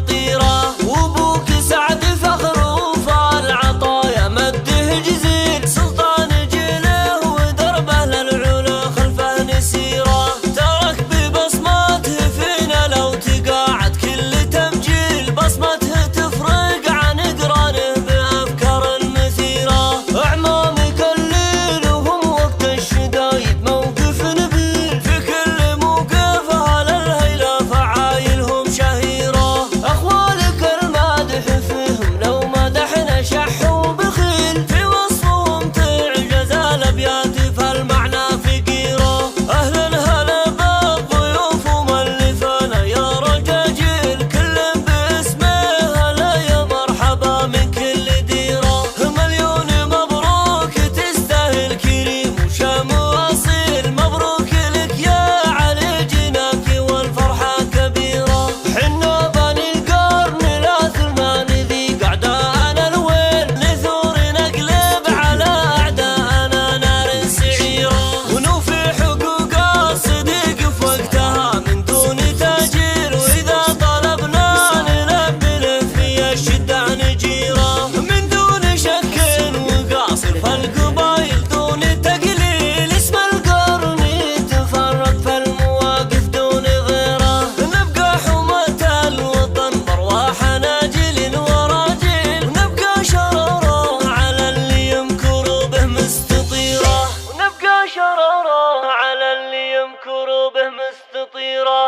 خطيرة. وابوك سعد فخر وفى العطايا مده جزيل، سلطان جيله ودربه للعلا خلفه نسيره. ترك ببصماته فينا لو تقاعد كل تمجيل، بصمته تفرق عن قرانه بأفكار مثيرة. أعمامك الليل وهم وقت الشدايد موقف نبيل، في كل موقف أهل الهيلة فعايلهم شهيرة. أخوالك المادح فيهم لو مدحنا شح وبخيل، في وصفهم تعجز الأبيات فالمعنى فقيرة. أهل الهلا بالضيوف وملفانا يا رجاجيل، كل باسمه هلا يا مرحبا من كل ديرة. مليون مبروك تستاهل كريم وشام واصيل، مبروك لك يا علي جناك والفرحة كبيرة. حنا بني القرن لا ثمان ذي أعداءنا الويل، نثور نقلب على أعداءنا نار سعيرة. ونوفي حقوق الصديق في وقتها من دون تأجيل، وإذا طلبنا نلبي له في الشدة نجيرة. من دون شك وقاصر فالقبايل دون تقليل، اسم القرن يتفرق فالمواقف دون غيره. نبقى حماة الوطن بارواحنا جيل وراجيل، ونبقى شرارة على اللي يمكر به مستطيرة. ونبقى شرارة على اللي يمكر به مستطيرة.